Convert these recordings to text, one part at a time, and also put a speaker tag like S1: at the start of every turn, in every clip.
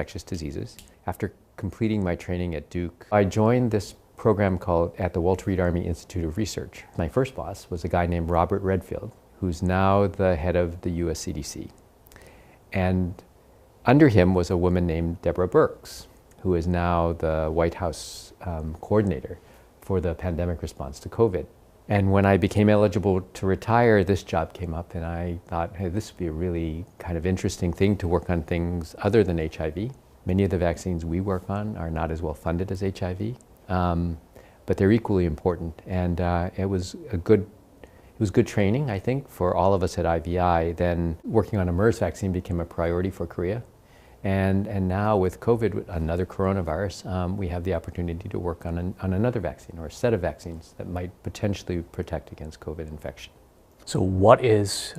S1: infectious diseases. After completing my training at Duke, I joined this program called at the Walter Reed Army Institute of Research. My first boss was a guy named Robert Redfield, who's now the head of the US CDC. And under him was a woman named Deborah Birx, who is now the White House coordinator for the pandemic response to COVID. And when I became eligible to retire, this job came up, and I thought, hey, this would be a really kind of interesting thing to work on things other than HIV. Many of the vaccines we work on are not as well funded as HIV, but they're equally important. And it was good training, I think, for all of us at IVI. Then working on a MERS vaccine became a priority for Korea. And now with COVID, another coronavirus, we have the opportunity to work on another vaccine or a set of vaccines that might potentially protect against COVID infection.
S2: So what is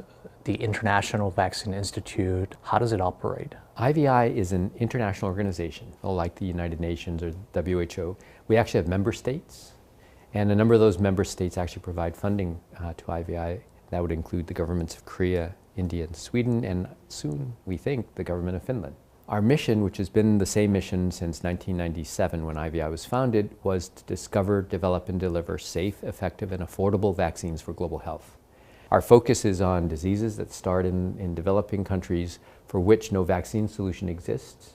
S2: the International Vaccine Institute? How does it operate?
S1: IVI is an international organization, like the United Nations or WHO. We actually have member states, and a number of those member states actually provide funding to IVI. That would include the governments of Korea, India, and Sweden, and soon, we think, the government of Finland. Our mission, which has been the same mission since 1997 when IVI was founded, was to discover, develop, and deliver safe, effective, and affordable vaccines for global health. Our focus is on diseases that start in developing countries for which no vaccine solution exists,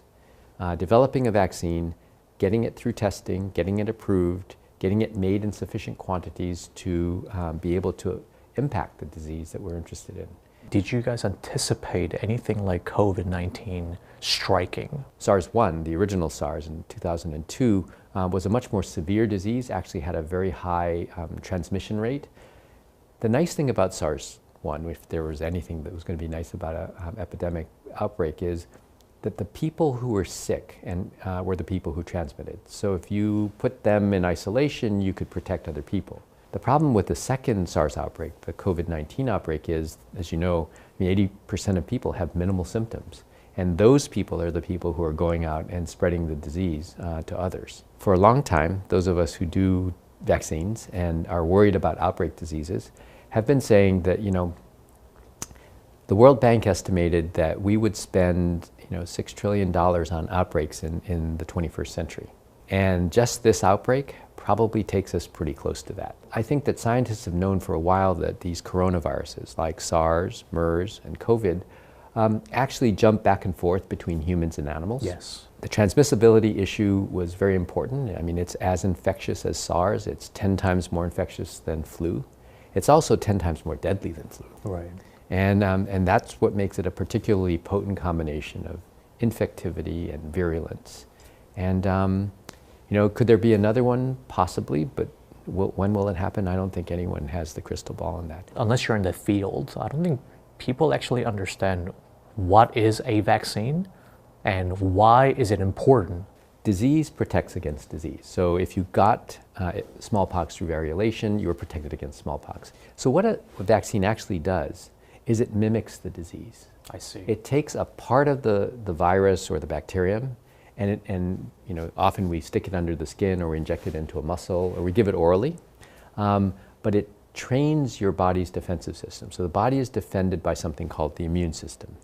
S1: developing a vaccine, getting it through testing, getting it approved, getting it made in sufficient quantities to be able to impact the disease that we're interested in.
S2: Did you guys anticipate anything like COVID-19 striking?
S1: SARS-1, the original SARS in 2002, was a much more severe disease, actually had a very high transmission rate. The nice thing about SARS-1, if there was anything that was going to be nice about an epidemic outbreak, is that the people who were sick were the people who transmitted. So if you put them in isolation, you could protect other people. The problem with the second SARS outbreak, the COVID-19 outbreak, is, as you know, 80% of people have minimal symptoms. And those people are the people who are going out and spreading the disease to others. For a long time, those of us who do vaccines and are worried about outbreak diseases have been saying that, the World Bank estimated that we would spend, $6 trillion on outbreaks in the 21st century. And just this outbreak probably takes us pretty close to that. I think that scientists have known for a while that these coronaviruses like SARS, MERS, and COVID actually jump back and forth between humans and animals.
S2: Yes.
S1: The transmissibility issue was very important. I mean, it's as infectious as SARS. It's 10 times more infectious than flu. It's also 10 times more deadly than flu.
S2: Right.
S1: And that's what makes it a particularly potent combination of infectivity and virulence. And could there be another one? Possibly, but when will it happen? I don't think anyone has the crystal ball on that.
S2: Unless you're in the field, I don't think people actually understand what is a vaccine and why is it important.
S1: Disease protects against disease. So if you got smallpox through variolation, you were protected against smallpox. So what a vaccine actually does is it mimics the disease.
S2: I see.
S1: It takes a part of the virus or the bacterium, and often we stick it under the skin, or we inject it into a muscle, or we give it orally, but it trains your body's defensive system. So the body is defended by something called the immune system.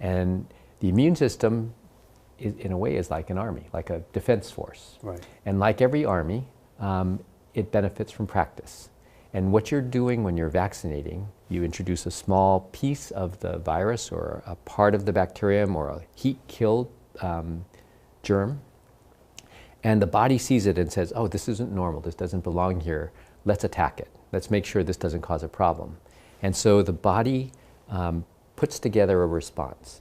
S1: And the immune system, in a way, is like an army, like a defense force.
S2: Right.
S1: And like every army, it benefits from practice. And what you're doing when you're vaccinating, you introduce a small piece of the virus or a part of the bacterium or a heat-killed germ, and the body sees it and says, oh, this isn't normal, this doesn't belong here, let's attack it. Let's make sure this doesn't cause a problem. And so the body puts together a response.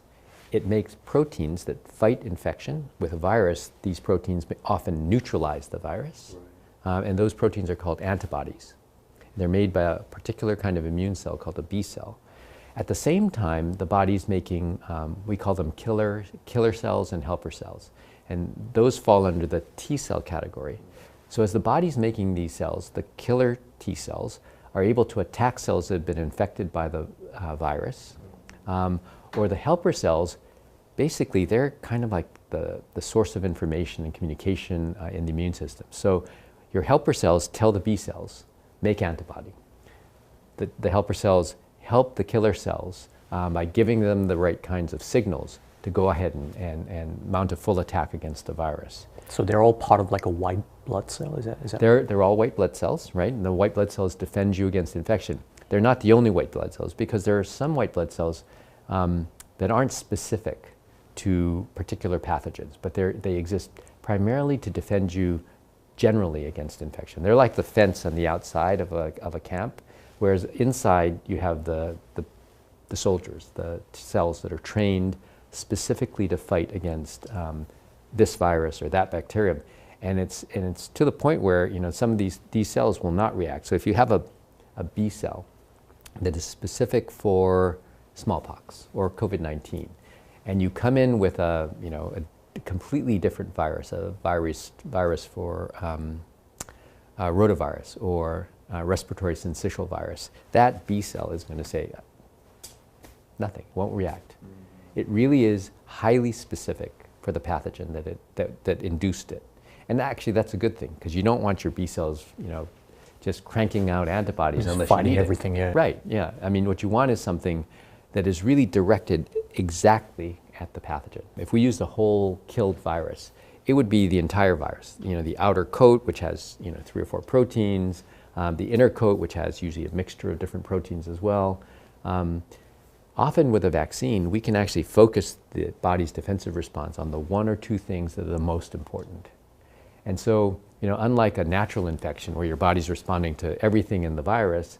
S1: It makes proteins that fight infection. With a virus, these proteins often neutralize the virus, and those proteins are called antibodies. They're made by a particular kind of immune cell called a B cell. At the same time, the body's making, we call them killer cells and helper cells. And those fall under the T cell category. So as the body's making these cells, the killer T cells are able to attack cells that have been infected by the virus. Or the helper cells, basically they're kind of like the source of information and communication in the immune system. So your helper cells tell the B cells, make antibody. The helper cells help the killer cells by giving them the right kinds of signals to go ahead and mount a full attack against the virus.
S2: So they're all part of like a white blood cell, is that?
S1: They're all white blood cells, right? And the white blood cells defend you against infection. They're not the only white blood cells, because there are some white blood cells that aren't specific to particular pathogens, but they exist primarily to defend you generally against infection. They're like the fence on the outside of a camp, whereas inside you have the soldiers, the cells that are trained specifically to fight against this virus or that bacterium. And it's to the point where, you know, some of these cells will not react. So if you have a B cell that is specific for smallpox or COVID-19, and you come in with a completely different virus, a virus for rotavirus or respiratory syncytial virus, that B cell is going to say nothing, won't react. It really is highly specific for the pathogen that induced it. And actually that's a good thing, because you don't want your B cells, you know, just cranking out antibodies
S2: just
S1: unless
S2: fighting
S1: you need
S2: everything,
S1: it.
S2: yeah.
S1: Right, yeah. I mean, what you want is something that is really directed exactly at the pathogen. If we used a whole killed virus, it would be the entire virus. You know, the outer coat, which has, you know, 3 or 4 proteins, the inner coat, which has usually a mixture of different proteins as well. Often with a vaccine, we can actually focus the body's defensive response on the 1 or 2 things that are the most important. And so, you know, unlike a natural infection where your body's responding to everything in the virus,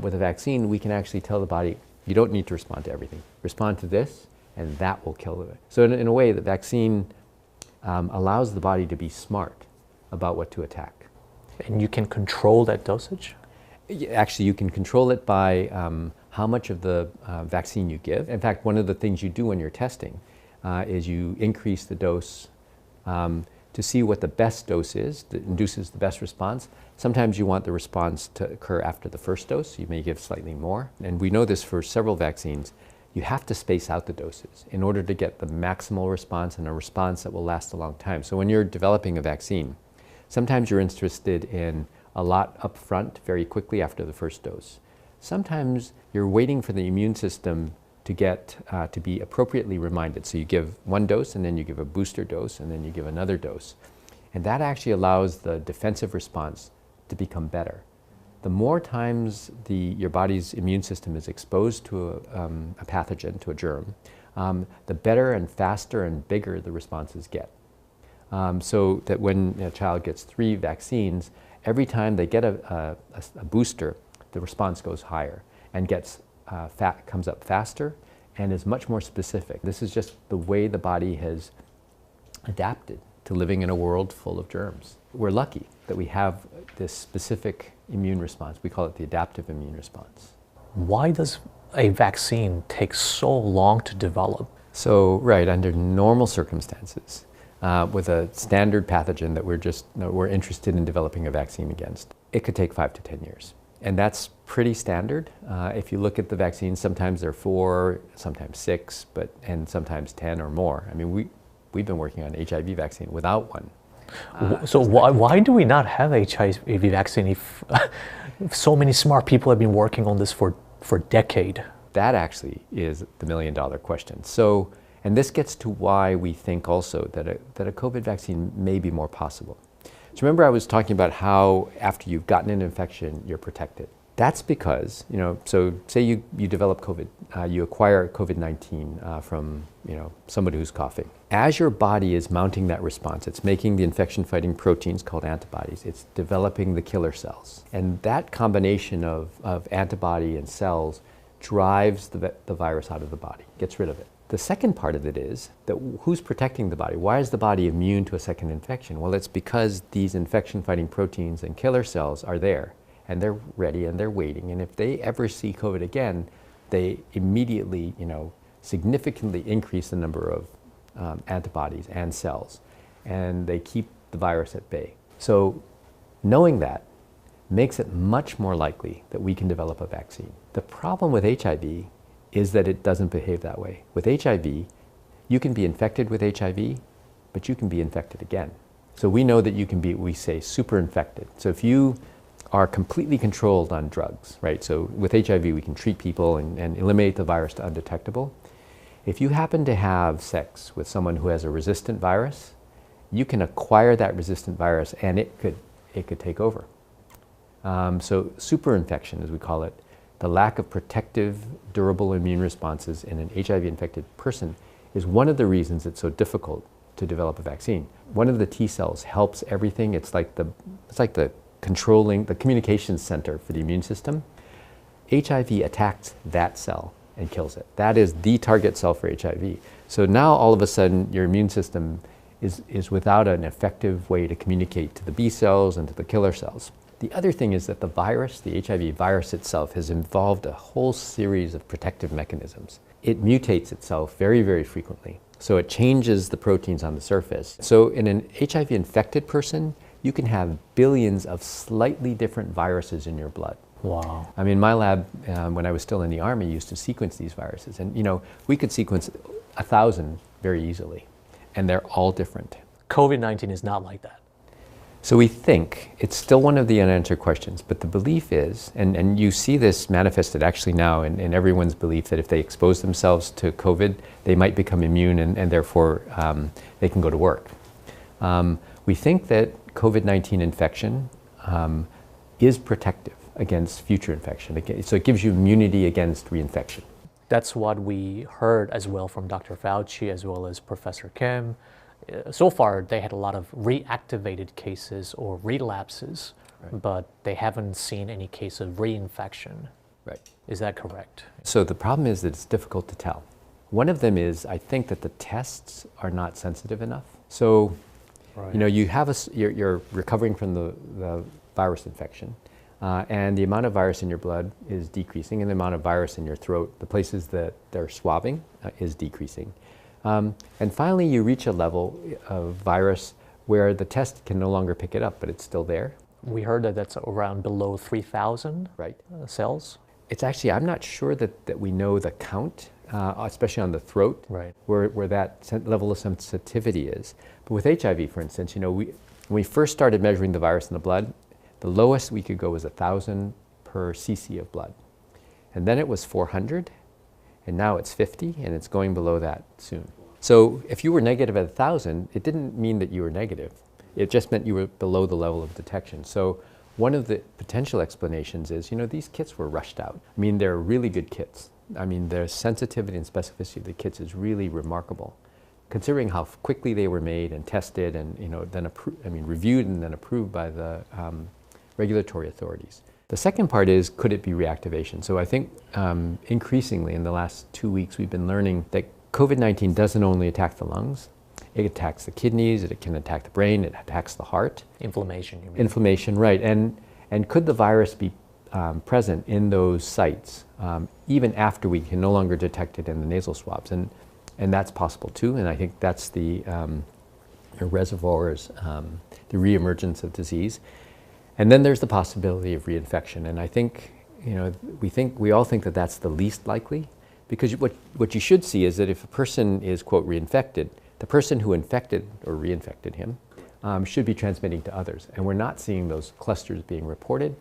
S1: with a vaccine, we can actually tell the body, you don't need to respond to everything. Respond to this, and that will kill it. So in a way, the vaccine allows the body to be smart about what to attack.
S2: And you can control that dosage?
S1: Actually, you can control it by how much of the vaccine you give. In fact, one of the things you do when you're testing is you increase the dose to see what the best dose is that induces the best response. Sometimes you want the response to occur after the first dose. You may give slightly more. And we know this for several vaccines. You have to space out the doses in order to get the maximal response and a response that will last a long time. So when you're developing a vaccine, sometimes you're interested in a lot up front very quickly after the first dose. Sometimes you're waiting for the immune system to get to be appropriately reminded. So you give 1 dose, and then you give a booster dose, and then you give another dose. And that actually allows the defensive response to become better. The more times your body's immune system is exposed to a pathogen, to a germ, the better and faster and bigger the responses get. So that when a child gets 3 vaccines, every time they get a booster, the response goes higher and comes up faster and is much more specific. This is just the way the body has adapted to living in a world full of germs. We're lucky that we have this specific immune response. We call it the adaptive immune response.
S2: Why does a vaccine take so long to develop?
S1: So, right, under normal circumstances, with a standard pathogen that we're interested in developing a vaccine against, it could take 5 to 10 years. And that's pretty standard. If you look at the vaccines, sometimes they're 4, sometimes 6, and sometimes 10 or more. I mean, we've been working on HIV vaccine without one.
S2: So why do we not have HIV vaccine if so many smart people have been working on this for a decade?
S1: That actually is the million-dollar question. So, and this gets to why we think also that a COVID vaccine may be more possible. So remember I was talking about how after you've gotten an infection, you're protected. That's because, you know, so say you develop COVID, you acquire COVID-19 from, you know, somebody who's coughing. As your body is mounting that response, it's making the infection-fighting proteins called antibodies. It's developing the killer cells. And that combination of antibody and cells drives the virus out of the body, gets rid of it. The second part of it is that who's protecting the body? Why is the body immune to a second infection? Well, it's because these infection-fighting proteins and killer cells are there, and they're ready and they're waiting. And if they ever see COVID again, they immediately, you know, significantly increase the number of antibodies and cells, and they keep the virus at bay. So knowing that makes it much more likely that we can develop a vaccine. The problem with HIV is that it doesn't behave that way. With HIV, you can be infected with HIV, but you can be infected again. So we know that you can be, we say, super infected. So if you are completely controlled on drugs, right? So with HIV, we can treat people and eliminate the virus to undetectable. If you happen to have sex with someone who has a resistant virus, you can acquire that resistant virus and it could take over. So superinfection, as we call it, the lack of protective, durable immune responses in an HIV-infected person is one of the reasons it's so difficult to develop a vaccine. One of the T cells helps everything. It's like the controlling, the communications center for the immune system. HIV attacks that cell and kills it. That is the target cell for HIV. So now all of a sudden your immune system is without an effective way to communicate to the B cells and to the killer cells. The other thing is that the virus, the HIV virus itself, has involved a whole series of protective mechanisms. It mutates itself very, very frequently. So it changes the proteins on the surface. So in an HIV-infected person, you can have billions of slightly different viruses in your blood.
S2: Wow.
S1: I mean, my lab, when I was still in the Army, used to sequence these viruses. And, you know, we could sequence 1,000 very easily. And they're all different.
S2: COVID-19 is not like that.
S1: So we think it's still one of the unanswered questions, but the belief is, and you see this manifested actually now in everyone's belief that if they expose themselves to COVID, they might become immune and therefore they can go to work. We think that COVID-19 infection is protective against future infection. So it gives you immunity against reinfection.
S2: That's what we heard as well from Dr. Fauci as well as Professor Kim. So far, they had a lot of reactivated cases or relapses, right, but they haven't seen any case of reinfection.
S1: Right.
S2: Is that correct?
S1: So the problem is that it's difficult to tell. One of them is, I think that the tests are not sensitive enough. So, right, you know, you have you're recovering from the virus infection, and the amount of virus in your blood is decreasing, and the amount of virus in your throat, the places that they're swabbing, is decreasing. And finally, you reach a level of virus where the test can no longer pick it up, but it's still there.
S2: We heard that that's around below 3,000
S1: right.
S2: Cells.
S1: It's actually, I'm not sure that we know the count, especially on the throat,
S2: right,
S1: where that level of sensitivity is. But with HIV, for instance, you know, when we first started measuring the virus in the blood, the lowest we could go was 1,000 per cc of blood. And then it was 400. And now it's 50, and it's going below that soon. So if you were negative at 1,000, it didn't mean that you were negative. It just meant you were below the level of detection. So one of the potential explanations is, you know, these kits were rushed out. I mean, they're really good kits. I mean, the sensitivity and specificity of the kits is really remarkable, considering how quickly they were made and tested and, you know, then reviewed and then approved by the regulatory authorities. The second part is, could it be reactivation? So I think increasingly in the last 2 weeks, we've been learning that COVID-19 doesn't only attack the lungs, it attacks the kidneys, it can attack the brain, it attacks the heart.
S2: Inflammation, you mean?
S1: Inflammation, right. And could the virus be present in those sites even after we can no longer detect it in the nasal swabs? And that's possible too, and I think that's the reservoirs, the reemergence of disease. And then there's the possibility of reinfection, and I think, you know, we all think that that's the least likely, because what you should see is that if a person is, quote, reinfected, the person who infected or reinfected him should be transmitting to others, and we're not seeing those clusters being reported,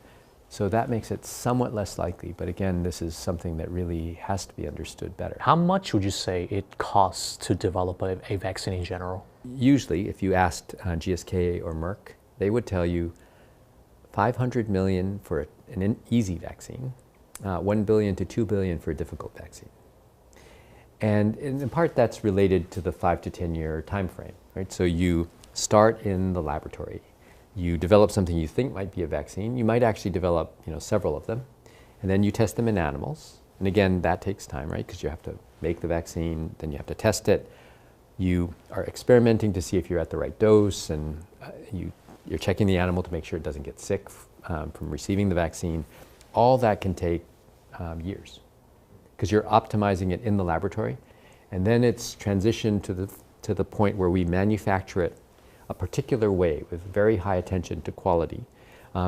S1: so that makes it somewhat less likely. But again, this is something that really has to be understood better.
S2: How much would you say it costs to develop a vaccine in general? Usually,
S1: if you asked GSK or Merck, they would tell you $500 million for an easy vaccine, $1 billion to $2 billion for a difficult vaccine. And in part that's related to the 5 to 10 year time frame, right? So you start in the laboratory, you develop something you think might be a vaccine, you might actually develop, you know, several of them, and then you test them in animals. And again, that takes time, right? Because you have to make the vaccine, then you have to test it. You are experimenting to see if you're at the right dose, and you're checking the animal to make sure it doesn't get sick from receiving the vaccine. All that can take years, because you're optimizing it in the laboratory, and then it's transitioned to the point where we manufacture it a particular way with very high attention to quality,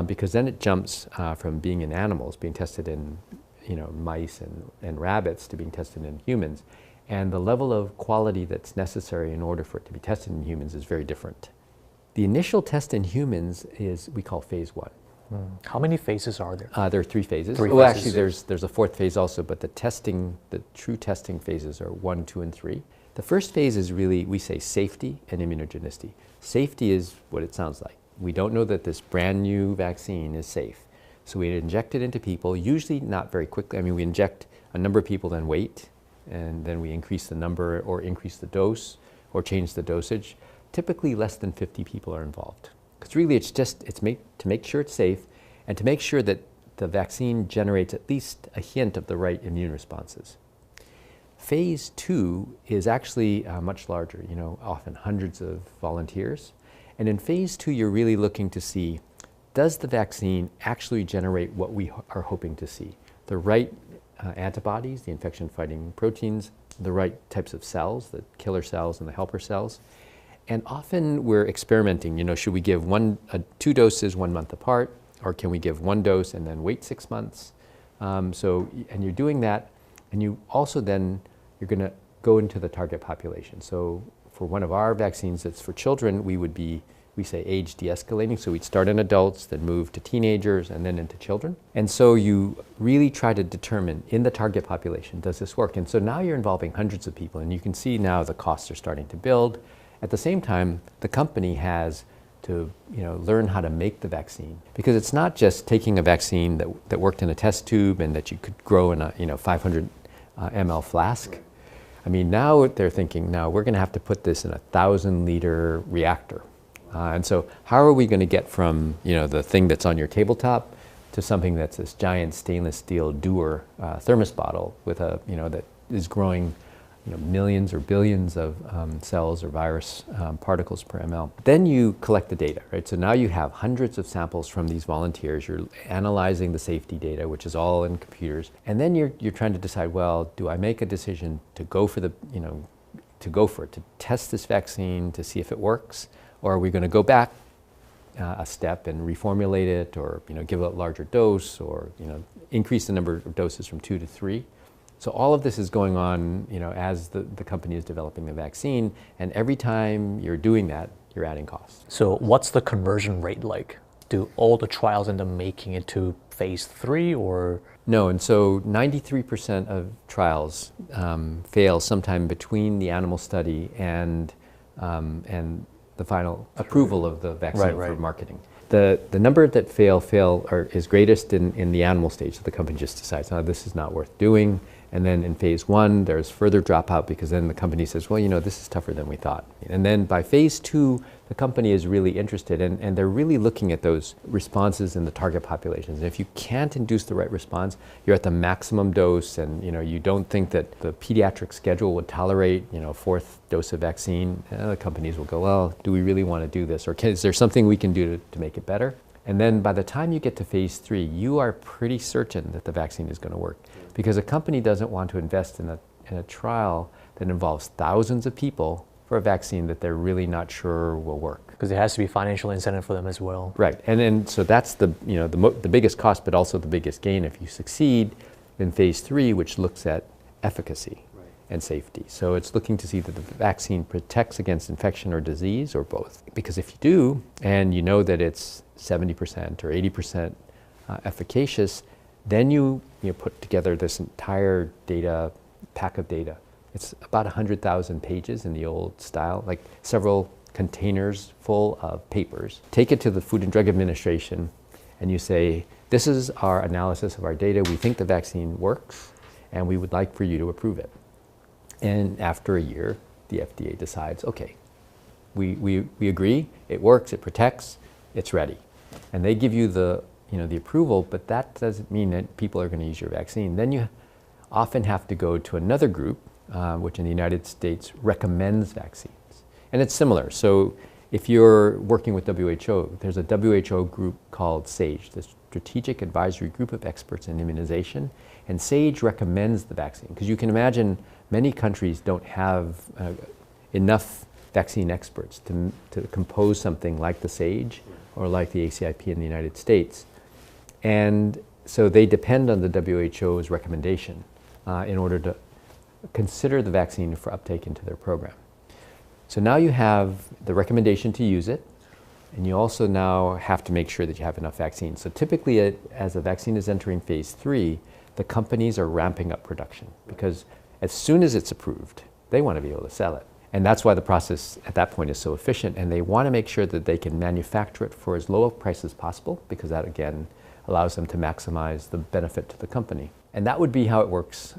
S1: because then it jumps from being in animals, being tested in, you know, mice and rabbits, to being tested in humans, and the level of quality that's necessary in order for it to be tested in humans is very different. The initial test in humans we call phase 1.
S2: How many phases are there?
S1: There are 3 phases.
S2: Three
S1: Well,
S2: phases.
S1: actually, there's a 4th phase also, but the true testing phases are 1, 2, and 3. The first phase is really, we say, safety and immunogenicity. Safety is what it sounds like. We don't know that this brand new vaccine is safe. So we inject it into people, usually not very quickly. I mean, we inject a number of people, then wait, and then we increase the number or increase the dose or change the dosage. Typically less than 50 people are involved. Because really to make sure it's safe and to make sure that the vaccine generates at least a hint of the right immune responses. Phase 2 is actually much larger, often hundreds of volunteers. And in phase 2, you're really looking to see, does the vaccine actually generate what we are hoping to see? The right antibodies, the infection-fighting proteins, the right types of cells, the killer cells and the helper cells. And often we're experimenting, should we give 2 doses 1 month apart, or can we give 1 dose and then wait 6 months? And you're doing that, and you also then, you're going to go into the target population. So for one of our vaccines that's for children, we say age de-escalating, so we'd start in adults, then move to teenagers, and then into children. And so you really try to determine in the target population, does this work? And so now you're involving hundreds of people, and you can see now the costs are starting to build. At the same time, the company has to learn how to make the vaccine, because it's not just taking a vaccine that worked in a test tube and that you could grow in a 500 ml flask. I mean, now they're thinking, now we're going to have to put this in a 1,000-liter reactor. And so how are we going to get from the thing that's on your tabletop to something that's this giant stainless steel Dewar thermos bottle with that is growing millions or billions of cells or virus particles per ml. Then you collect the data, right? So now you have hundreds of samples from these volunteers. You're analyzing the safety data, which is all in computers. And then you're trying to decide, well, do I make a decision to go for to test this vaccine to see if it works? Or are we going to go back a step and reformulate it, or give a larger dose, or increase the number of doses from 2 to 3? So all of this is going on, as the company is developing the vaccine, and every time you're doing that, you're adding costs.
S2: So what's the conversion rate like? Do all the trials end up making it to phase 3, or?
S1: No, and so 93% of trials fail sometime between the animal study and the final approval of the vaccine for marketing. The number that fail is greatest in the animal stage. So the company just decides, oh, this is not worth doing. And then in phase 1, there's further dropout, because then the company says, well, this is tougher than we thought. And then by phase 2, the company is really interested, and they're really looking at those responses in the target populations. And if you can't induce the right response, you're at the maximum dose, and you don't think that the pediatric schedule would tolerate, 4th dose of vaccine, the companies will go, well, do we really want to do this? Or is there something we can do to make it better? And then by the time you get to phase 3, you are pretty certain that the vaccine is going to work, because a company doesn't want to invest in a trial that involves thousands of people for a vaccine that they're really not sure will work.
S2: Because it has to be financial incentive for them as well.
S1: Right, and then so that's the biggest cost, but also the biggest gain if you succeed in phase 3, which looks at efficacy and safety. So it's looking to see that the vaccine protects against infection or disease, or both. Because if you do, and you know that it's 70% or 80% efficacious, then you put together this entire pack of data. It's about 100,000 pages in the old style, like several containers full of papers. Take it to the Food and Drug Administration, and you say, this is our analysis of our data. We think the vaccine works, and we would like for you to approve it. And after a year, the FDA decides, okay, we agree, it works, it protects, it's ready. And they give you the approval, but that doesn't mean that people are going to use your vaccine. Then you often have to go to another group, which in the United States recommends vaccines. And it's similar. So if you're working with WHO, there's a WHO group called SAGE, the Strategic Advisory Group of Experts in Immunization. And SAGE recommends the vaccine, because you can imagine many countries don't have enough vaccine experts to compose something like the SAGE or like the ACIP in the United States. And so they depend on the WHO's recommendation in order to consider the vaccine for uptake into their program. So now you have the recommendation to use it, And you also now have to make sure that you have enough vaccine. So typically, as a vaccine is entering phase 3, the companies are ramping up production because as soon as it's approved, they want to be able to sell it. And that's why the process at that point is so efficient. And they want to make sure that they can manufacture it for as low a price as possible, because that, again, allows them to maximize the benefit to the company. And that would be how it works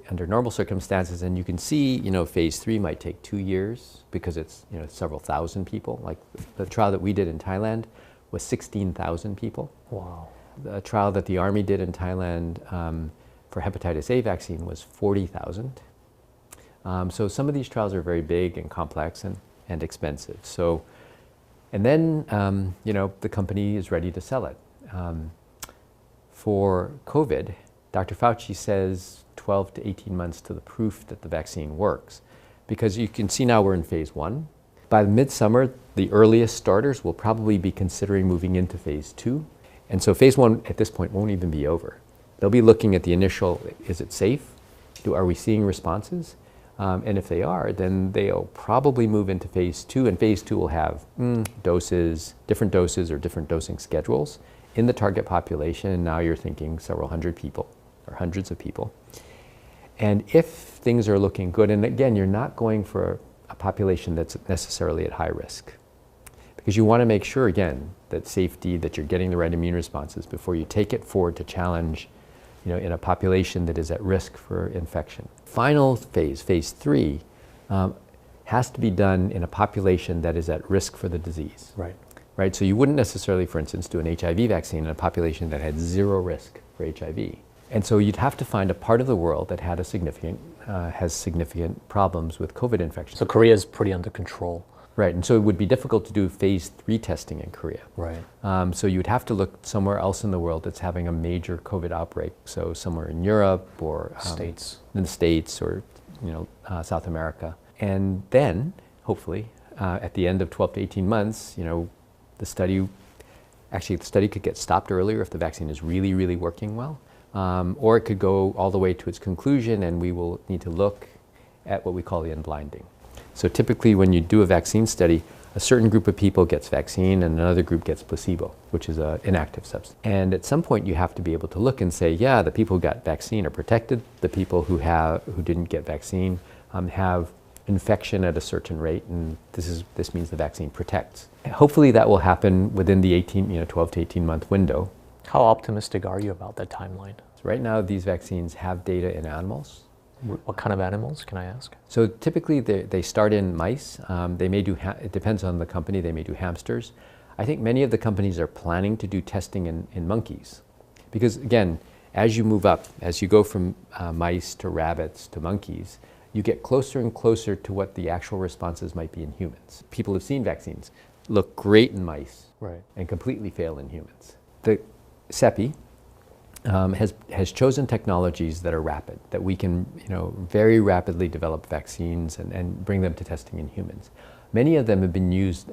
S1: under normal circumstances. And you can see, phase 3 might take 2 years because it's, several thousand people. Like the trial that we did in Thailand was 16,000 people.
S2: Wow.
S1: The trial that the Army did in Thailand for hepatitis A vaccine was 40,000. So some of these trials are very big and complex and expensive. So, and then, the company is ready to sell it. For COVID, Dr. Fauci says 12 to 18 months to the proof that the vaccine works. Because you can see now we're in phase 1. By midsummer, the earliest starters will probably be considering moving into phase 2. And so phase 1 at this point won't even be over. They'll be looking at the initial, is it safe? Are we seeing responses? And if they are, then they'll probably move into phase 2, and phase 2 will have different doses or different dosing schedules in the target population. And now you're thinking several hundred people or hundreds of people. And if things are looking good, and again, you're not going for a population that's necessarily at high risk, because you want to make sure, again, that safety, that you're getting the right immune responses before you take it forward to challenge, in a population that is at risk for infection. Final phase, phase 3, has to be done in a population that is at risk for the disease. Right? So you wouldn't necessarily, for instance, do an HIV vaccine in a population that had 0 risk for HIV. And so you'd have to find a part of the world that had has significant problems with COVID infection.
S2: So Korea is pretty under control.
S1: Right, and so it would be difficult to do phase 3 testing in Korea.
S2: Right.
S1: So you would have to look somewhere else in the world that's having a major COVID outbreak. So somewhere in Europe or in the States or South America. And then, hopefully, at the end of 12 to 18 months, the study could get stopped earlier if the vaccine is really, really working well. Or it could go all the way to its conclusion, and we will need to look at what we call the unblinding. So typically when you do a vaccine study, a certain group of people gets vaccine and another group gets placebo, which is an inactive substance. And at some point you have to be able to look and say, yeah, the people who got vaccine are protected. The people who didn't get vaccine have infection at a certain rate, and this means the vaccine protects. Hopefully that will happen within the 12 to 18 month window.
S2: How optimistic are you about that timeline?
S1: So right now these vaccines have data in animals.
S2: What kind of animals, can I ask?
S1: So typically they start in mice. They may do, it depends on the company, they may do hamsters. I think many of the companies are planning to do testing in monkeys. Because again, as you move up, as you go from mice to rabbits to monkeys, you get closer and closer to what the actual responses might be in humans. People who've seen vaccines look great in mice and completely fail in humans. The CEPI has chosen technologies that are rapid, that we can very rapidly develop vaccines and bring them to testing in humans. Many of them have been used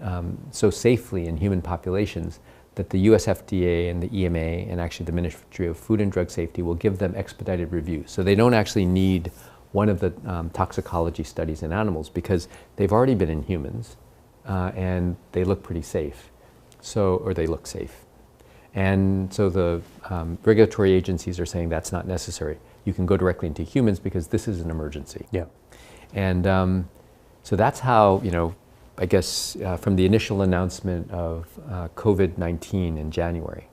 S1: so safely in human populations that the US FDA and the EMA and actually the Ministry of Food and Drug Safety will give them expedited review. So they don't actually need one of the toxicology studies in animals because they've already been in humans and they look pretty safe. Or they look safe. And so the regulatory agencies are saying that's not necessary. You can go directly into humans because this is an emergency.
S2: Yeah.
S1: And so that's how, I guess from the initial announcement of COVID-19 in January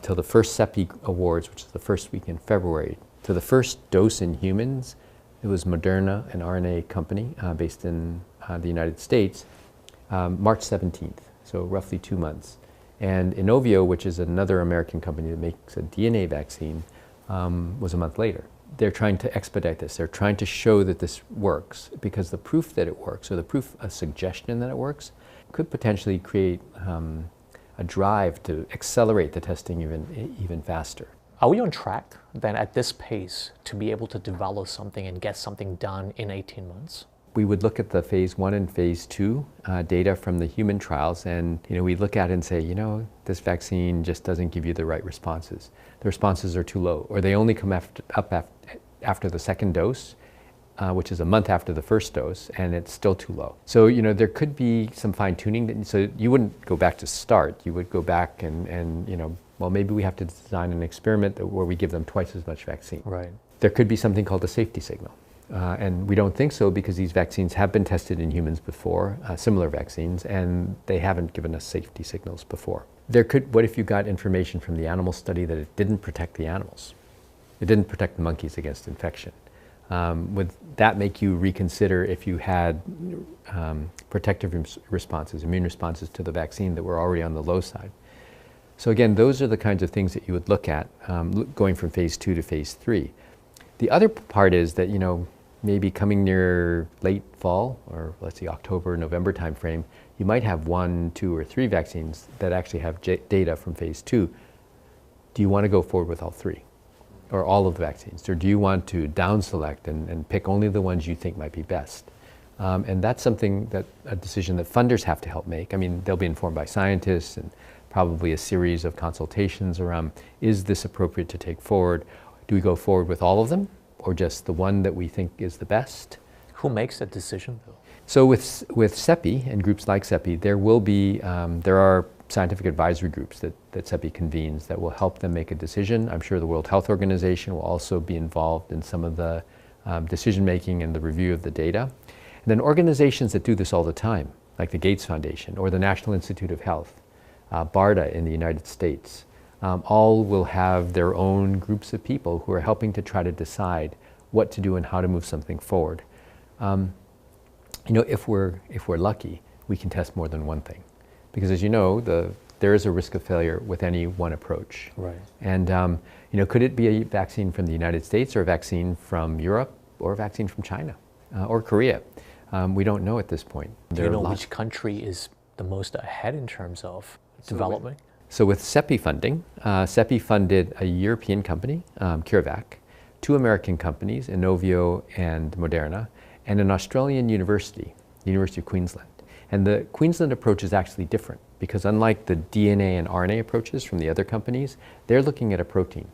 S1: till the first CEPI Awards, which is the first week in February, to the first dose in humans, it was Moderna, an RNA company based in the United States, March 17th, so roughly 2 months. And Inovio, which is another American company that makes a DNA vaccine, was a month later. They're trying to expedite this. They're trying to show that this works because the proof that it works, or the proof, a suggestion that it works, could potentially create a drive to accelerate the testing even faster.
S2: Are we on track then at this pace to be able to develop something and get something done in 18 months?
S1: We would look at the phase 1 and phase 2 data from the human trials, and we look at it and say, this vaccine just doesn't give you the right responses. The responses are too low, or they only come up after the second dose, which is a month after the first dose, and it's still too low. So, there could be some fine tuning. So you wouldn't go back to start. You would go back and well, maybe we have to design an experiment where we give them twice as much vaccine.
S2: Right.
S1: There could be something called a safety signal. And we don't think so because these vaccines have been tested in humans before, similar vaccines, and they haven't given us safety signals before. What if you got information from the animal study that it didn't protect the animals? It didn't protect the monkeys against infection. Would that make you reconsider if you had protective responses, immune responses to the vaccine that were already on the low side? So again, those are the kinds of things that you would look at going from phase 2 to phase 3. The other part is that, maybe coming near late fall, or let's say October, November timeframe, you might have 1, 2, or 3 vaccines that actually have data from phase 2. Do you want to go forward with all 3? Or all of the vaccines? Or do you want to down select and pick only the ones you think might be best? And that's a decision that funders have to help make. I mean, they'll be informed by scientists and probably a series of consultations around, is this appropriate to take forward? Do we go forward with all of them, or just the one that we think is the best?
S2: Who makes that decision, though?
S1: So with CEPI and groups like CEPI, there are scientific advisory groups that CEPI convenes that will help them make a decision. I'm sure the World Health Organization will also be involved in some of the decision making and the review of the data. And then organizations that do this all the time, like the Gates Foundation or the National Institute of Health, BARDA in the United States, all will have their own groups of people who are helping to try to decide what to do and how to move something forward. If we're lucky, we can test more than one thing, because as you know, there is a risk of failure with any one approach.
S2: Right.
S1: And could it be a vaccine from the United States, or a vaccine from Europe, or a vaccine from China, or Korea? We don't know at this point.
S2: Do you know which country is the most ahead in terms of development?
S1: So with CEPI funding, CEPI funded a European company, CureVac, 2 American companies, Inovio and Moderna, and an Australian university, the University of Queensland. And the Queensland approach is actually different, because unlike the DNA and RNA approaches from the other companies, they're looking at a protein.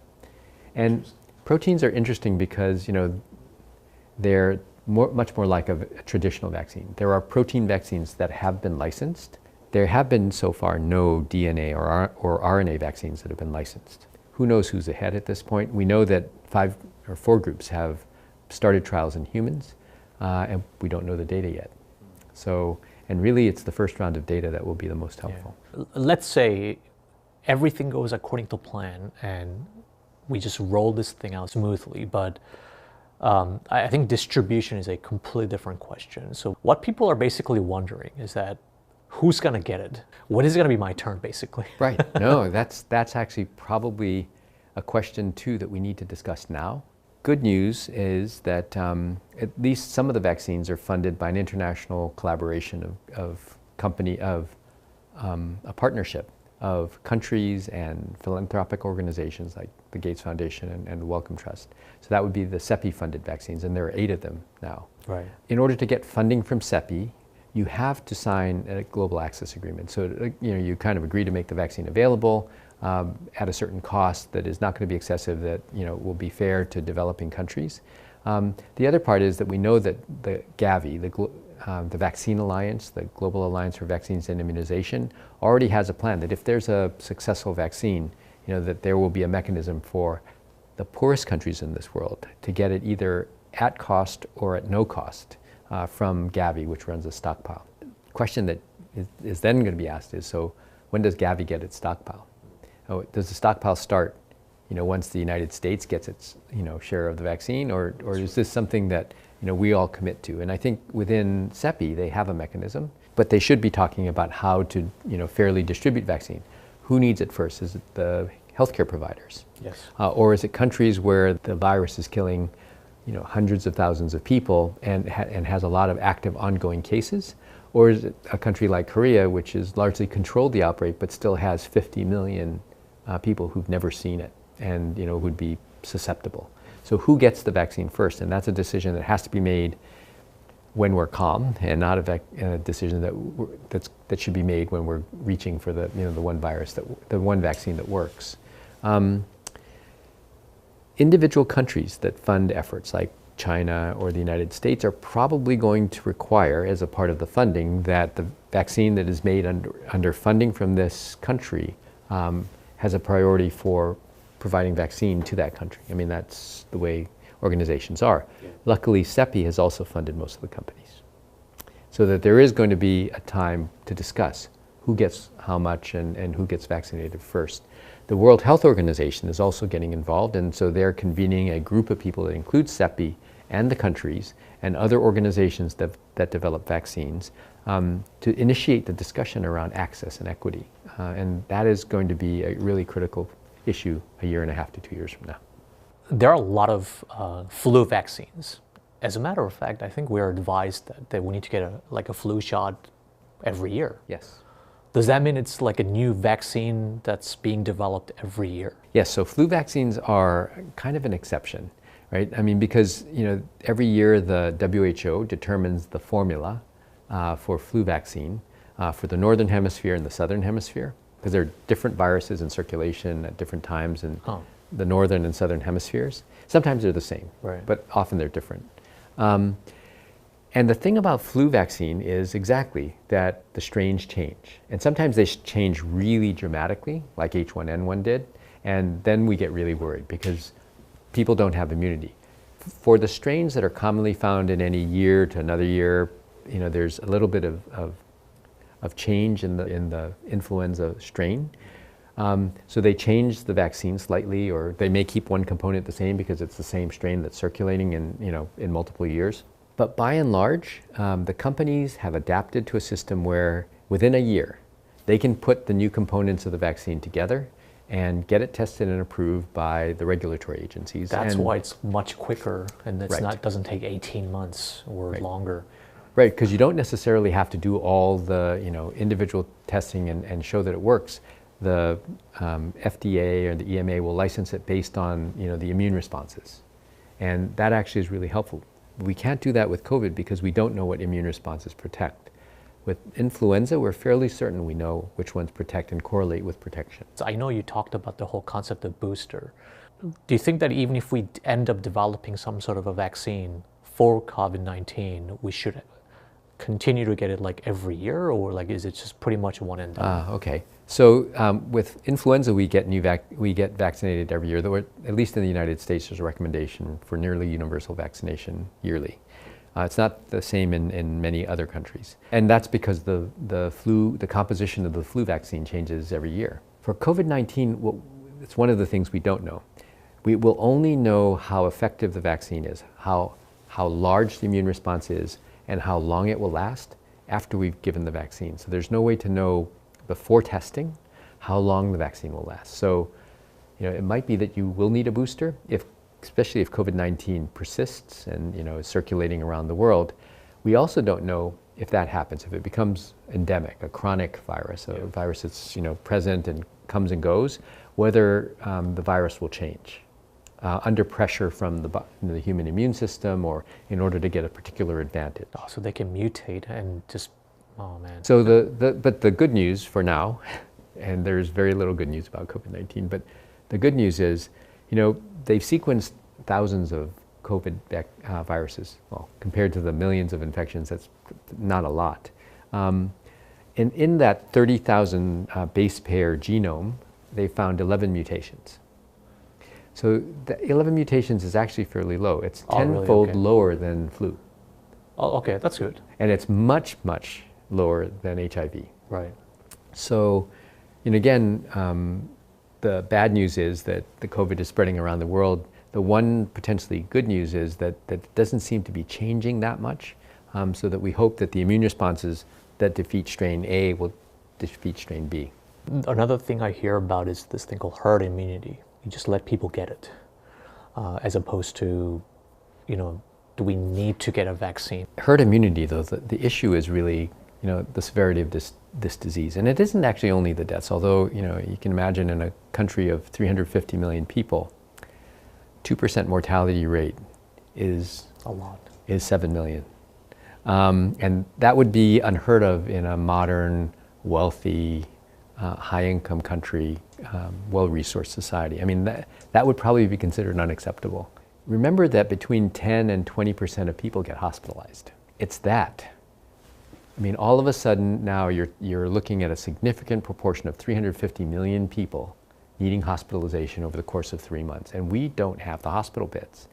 S1: And proteins are interesting because, they're much more like a traditional vaccine. There are protein vaccines that have been licensed. There have been so far no DNA or RNA vaccines that have been licensed. Who knows who's ahead at this point? We know that 5 or 4 groups have started trials in humans, and we don't know the data yet. So, and really it's the first round of data that will be the most helpful.
S2: Yeah. Let's say everything goes according to plan and we just roll this thing out smoothly, but I think distribution is a completely different question. So what people are basically wondering is that, who's going to get it? When is it going to be my turn, basically?
S1: Right. No, that's actually probably a question, too, that we need to discuss now. Good news is that at least some of the vaccines are funded by an international collaboration of a partnership of countries and philanthropic organizations like the Gates Foundation and the Wellcome Trust. So that would be the CEPI-funded vaccines, and there are 8 of them now.
S2: Right.
S1: In order to get funding from CEPI, you have to sign a global access agreement. So you kind of agree to make the vaccine available at a certain cost that is not going to be excessive, that will be fair to developing countries. The other part is that we know that the Gavi, the Vaccine Alliance, the Global Alliance for Vaccines and Immunization, already has a plan that if there's a successful vaccine, that there will be a mechanism for the poorest countries in this world to get it either at cost or at no cost from Gavi, which runs a stockpile. The question that is then going to be asked is, so when does Gavi get its stockpile? Does the stockpile start once the United States gets its share of the vaccine, or is this something that we all commit to? And I think within CEPI they have a mechanism, but they should be talking about how to fairly distribute vaccine. Who needs it first? Is it the healthcare providers?
S2: Yes.
S1: Or is it countries where the virus is killing hundreds of thousands of people and has a lot of active ongoing cases? Or is it a country like Korea, which has largely controlled the outbreak but still has 50 million people who've never seen it and would be susceptible? So who gets the vaccine first? And that's a decision that has to be made when we're calm, and not a decision that should be made when we're reaching for the the one vaccine that works. Individual countries that fund efforts, like China, or the United States are probably going to require, as a part of the funding, that the vaccine that is made under funding from this country has a priority for providing vaccine to that country. I mean, that's the way organizations are. Yeah. Luckily, CEPI has also funded most of the companies. So that there is going to be a time to discuss who gets how much and who gets vaccinated first. The World Health Organization is also getting involved, and so they're convening a group of people that includes CEPI and the countries and other organizations that develop vaccines to initiate the discussion around access and equity. And that is going to be a really critical issue a year and a half to 2 years from now.
S2: There are a lot of flu vaccines. As a matter of fact, I think we are advised that we need to get a flu shot every year.
S1: Yes.
S2: Does that mean it's like a new vaccine that's being developed every year?
S1: Yes, so flu vaccines are kind of an exception, right? I mean, because every year the WHO determines the formula for flu vaccine for the Northern Hemisphere and the Southern Hemisphere, because there are different viruses in circulation at different times in the Northern and Southern Hemispheres. Sometimes they're the same,
S2: right,
S1: but often they're different. And the thing about flu vaccine is exactly that the strains change. And sometimes they change really dramatically, like H1N1 did, and then we get really worried because people don't have immunity. For the strains that are commonly found in any year to another year, there's a little bit of change in the influenza strain. So they change the vaccine slightly, or they may keep one component the same because it's the same strain that's circulating in multiple years. But by and large, the companies have adapted to a system where within a year, they can put the new components of the vaccine together and get it tested and approved by the regulatory agencies.
S2: That's why it's much quicker, and it's
S1: right.
S2: doesn't take 18 months or
S1: right.
S2: longer.
S1: Right, because you don't necessarily have to do all the individual testing and show that it works. The FDA or the EMA will license it based on the immune responses, and that actually is really helpful. We can't do that with COVID because we don't know what immune responses protect. With influenza, we're fairly certain we know which ones protect and correlate with protection.
S2: So I know you talked about the whole concept of booster. Do you think that even if we end up developing some sort of a vaccine for COVID-19, we should continue to get it every year, or is it just pretty much one and done?
S1: Okay. So with influenza, we get vaccinated every year. Though at least in the United States, there's a recommendation for nearly universal vaccination yearly. It's not the same in many other countries, and that's because the composition of the flu vaccine changes every year. For COVID-19, it's one of the things we don't know. We will only know how effective the vaccine is, how large the immune response is, and how long it will last after we've given the vaccine. So there's no way to know before testing how long the vaccine will last. So it might be that you will need a booster, especially if COVID-19 persists and is circulating around the world. We also don't know if that happens, if it becomes endemic, a chronic virus, a virus that's present and comes and goes, whether the virus will change under pressure from the human immune system or in order to get a particular advantage.
S2: Oh, so they can mutate and just, oh man.
S1: So but the good news for now, and there's very little good news about COVID-19, but the good news is, they've sequenced thousands of COVID viruses. Well, compared to the millions of infections, that's not a lot. And in that 30,000 base pair genome, they found 11 mutations. So the 11 mutations is actually fairly low. It's tenfold
S2: really? Okay.
S1: lower than flu.
S2: Oh, okay, that's good.
S1: And it's much, much lower than HIV.
S2: Right.
S1: So, again, the bad news is that the COVID is spreading around the world. The one potentially good news is that it doesn't seem to be changing that much, so that we hope that the immune responses that defeat strain A will defeat strain B.
S2: Another thing I hear about is this thing called herd immunity. You just let people get it, as opposed to, do we need to get a vaccine?
S1: Herd immunity, though, the issue is really, the severity of this disease. And it isn't actually only the deaths, although, you can imagine in a country of 350 million people, 2% mortality rate is
S2: a lot.
S1: Is 7 million. And that would be unheard of in a modern, wealthy, high-income country, well-resourced society. I mean, that would probably be considered unacceptable Remember that between 10 and 20% of people get hospitalized. It's that. I mean, all of a sudden now you're looking at a significant proportion of 350 million people needing hospitalization over the course of 3 months, and we don't have the hospital beds,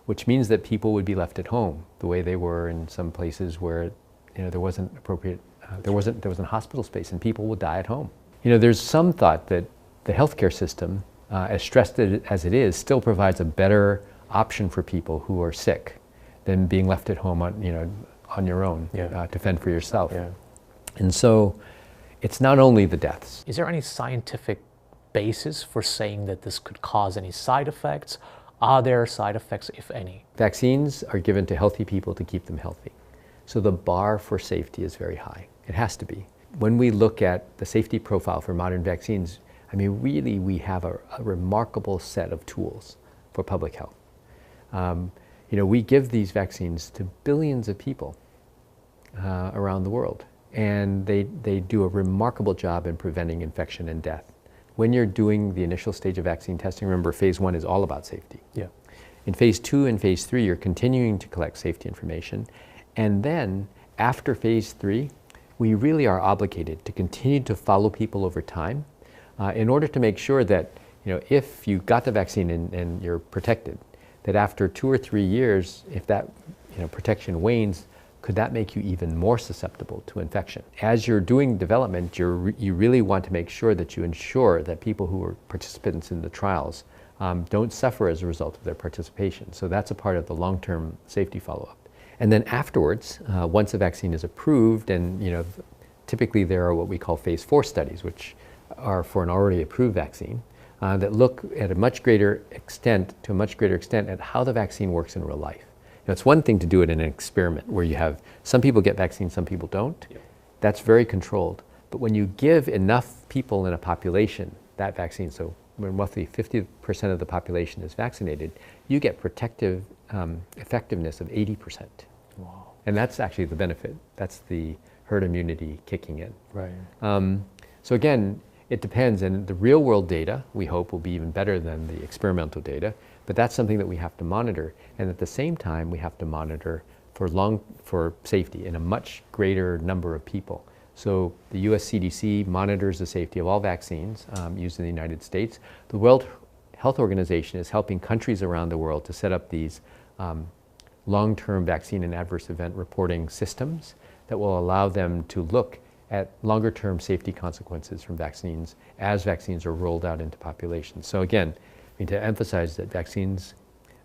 S1: which means that people would be left at home the way they were in some places where there wasn't appropriate, there wasn't hospital space, and people would die at home. There's some thought that the healthcare system, as stressed as it is, still provides a better option for people who are sick than being left at home on your own to fend for yourself.
S2: Yeah.
S1: And so it's not only the deaths.
S2: Is there any scientific basis for saying that this could cause any side effects? Are there side effects, if any?
S1: Vaccines are given to healthy people to keep them healthy. So the bar for safety is very high. It has to be. When we look at the safety profile for modern vaccines, I mean, really we have a remarkable set of tools for public health. We give these vaccines to billions of people around the world, and they do a remarkable job in preventing infection and death. When you're doing the initial stage of vaccine testing, remember phase 1 is all about safety.
S2: Yeah.
S1: In phase 2 and phase 3, you're continuing to collect safety information, and then after phase 3, we really are obligated to continue to follow people over time in order to make sure that if you got the vaccine and you're protected, that after 2 or 3 years, if that protection wanes, could that make you even more susceptible to infection? As you're doing development, you really want to make sure that you ensure that people who are participants in the trials don't suffer as a result of their participation. So that's a part of the long-term safety follow-up. And then afterwards, once a vaccine is approved, and typically there are what we call phase 4 studies, which are for an already approved vaccine, that look at a much greater extent at how the vaccine works in real life. It's one thing to do it in an experiment where you have some people get vaccines, some people don't. Yep. That's very controlled. But when you give enough people in a population that vaccine, so when roughly 50% of the population is vaccinated, you get protective effectiveness of 80%.
S2: Wow.
S1: And that's actually the benefit. That's the herd immunity kicking in.
S2: Right.
S1: So again, it depends, and the real world data, we hope, will be even better than the experimental data, but that's something that we have to monitor, and at the same time we have to monitor for safety in a much greater number of people. So the US CDC monitors the safety of all vaccines used in the United States. The World Health Organization is helping countries around the world to set up these long-term vaccine and adverse event reporting systems that will allow them to look at longer-term safety consequences from vaccines as vaccines are rolled out into populations. So again, I mean, to emphasize that vaccines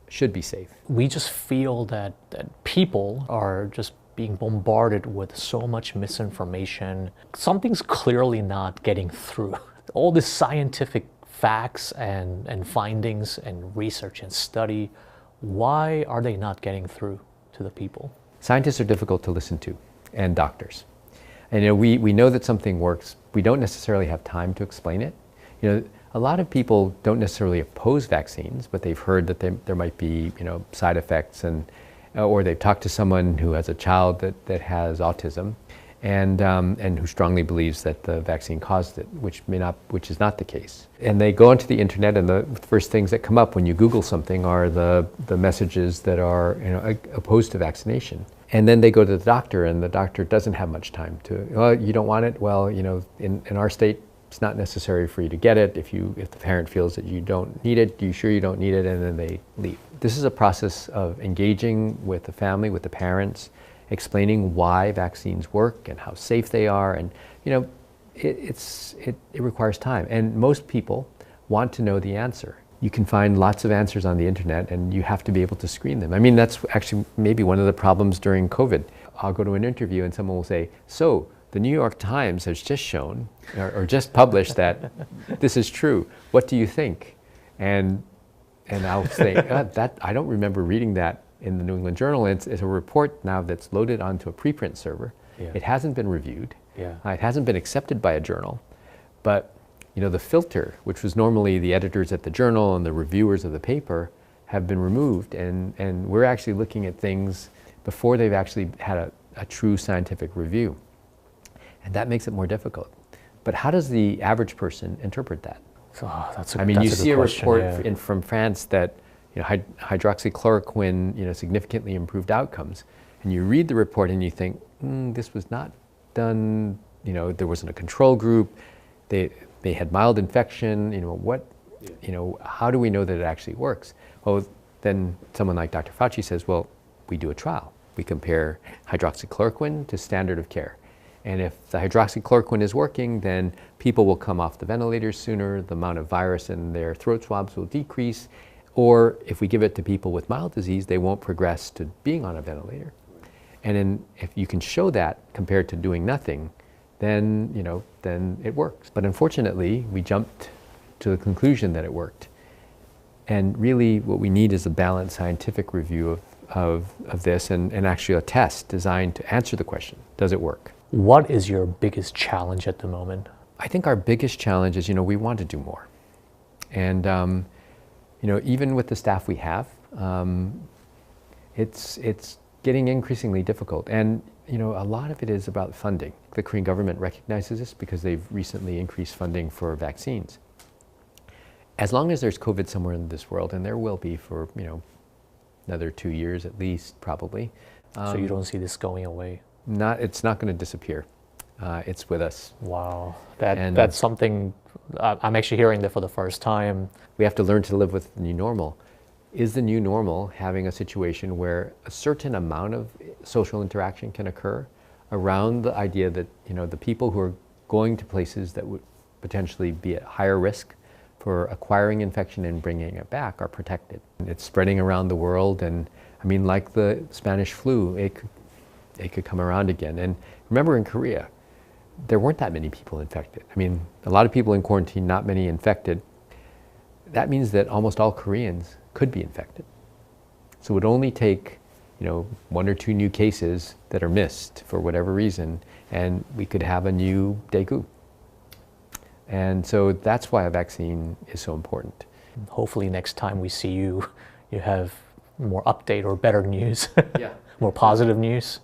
S1: should be safe.
S2: We just feel that people are just being bombarded with so much misinformation. Something's clearly not getting through. All this scientific facts and findings and research and study, why are they not getting through to the people?
S1: Scientists are difficult to listen to, and doctors. And we know that something works. We don't necessarily have time to explain it. A lot of people don't necessarily oppose vaccines, but they've heard that there might be side effects, or they've talked to someone who has a child that has autism, and who strongly believes that the vaccine caused it, which is not the case. And they go onto the internet, and the first things that come up when you Google something are the messages that are opposed to vaccination. And then they go to the doctor, and the doctor doesn't have much time to, well, you don't want it? Well, in our state, it's not necessary for you to get it. If the parent feels that you don't need it, you sure you don't need it? And then they leave. This is a process of engaging with the family, with the parents, explaining why vaccines work and how safe they are. And it requires time. And most people want to know the answer. You can find lots of answers on the internet, and you have to be able to screen them. I mean, that's actually maybe one of the problems during COVID. I'll go to an interview and someone will say, so the New York Times has just shown or just published that this is true. What do you think? And I'll say, that I don't remember reading that in the New England Journal. It's a report now that's loaded onto a preprint server. Yeah. It hasn't been reviewed. Yeah. It hasn't been accepted by a journal. But the filter, which was normally the editors at the journal and the reviewers of the paper, have been removed, and we're actually looking at things before they've actually had a true scientific review. And that makes it more difficult. But how does the average person interpret that?
S2: Oh,
S1: you see a report from France that hydroxychloroquine, significantly improved outcomes. And you read the report and you think, this was not done, there wasn't a control group, they had mild infection, how do we know that it actually works? Well, then someone like Dr. Fauci says, well, we do a trial. We compare hydroxychloroquine to standard of care. And if the hydroxychloroquine is working, then people will come off the ventilators sooner, the amount of virus in their throat swabs will decrease, or if we give it to people with mild disease, they won't progress to being on a ventilator. And then if you can show that compared to doing nothing, then, then it works. But unfortunately, we jumped to the conclusion that it worked. And really what we need is a balanced scientific review of this and actually a test designed to answer the question, does it work?
S2: What is your biggest challenge at the moment?
S1: I think our biggest challenge is, we want to do more. And, even with the staff we have, it's getting increasingly difficult. And, a lot of it is about funding. The Korean government recognizes this because they've recently increased funding for vaccines. As long as there's COVID somewhere in this world, and there will be for, another 2 years at least, probably.
S2: So you don't see this going away?
S1: It's not going to disappear. It's with us.
S2: Wow, that's something, I'm actually hearing that for the first time.
S1: We have to learn to live with the new normal. Is the new normal having a situation where a certain amount of social interaction can occur around the idea that, the people who are going to places that would potentially be at higher risk for acquiring infection and bringing it back are protected? It's spreading around the world, and like the Spanish flu, it could come around again. And remember, in Korea, there weren't that many people infected. A lot of people in quarantine, not many infected. That means that almost all Koreans could be infected. So it would only take, 1 or 2 new cases that are missed for whatever reason, and we could have a new daegu. And so that's why a vaccine is so important.
S2: Hopefully next time we see you, you have more update or better news.
S1: Yeah.
S2: More positive news.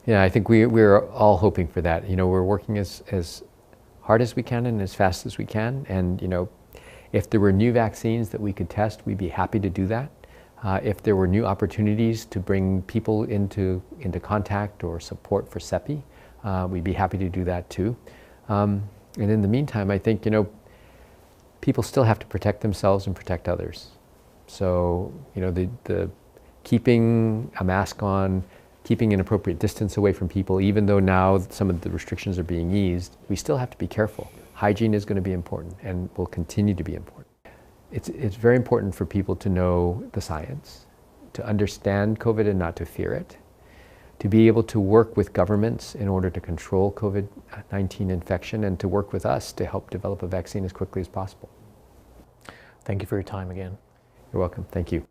S1: Yeah, I think we're all hoping for that. We're working as hard as we can and as fast as we can. And, if there were new vaccines that we could test, we'd be happy to do that. If there were new opportunities to bring people into contact or support for CEPI, we'd be happy to do that too. And in the meantime, I think, people still have to protect themselves and protect others. So, the keeping a mask on, keeping an appropriate distance away from people, even though now some of the restrictions are being eased, we still have to be careful. Hygiene is going to be important and will continue to be important. It's very important for people to know the science, to understand COVID and not to fear it, to be able to work with governments in order to control COVID-19 infection, and to work with us to help develop a vaccine as quickly as possible.
S2: Thank you for your time again.
S1: You're welcome. Thank you.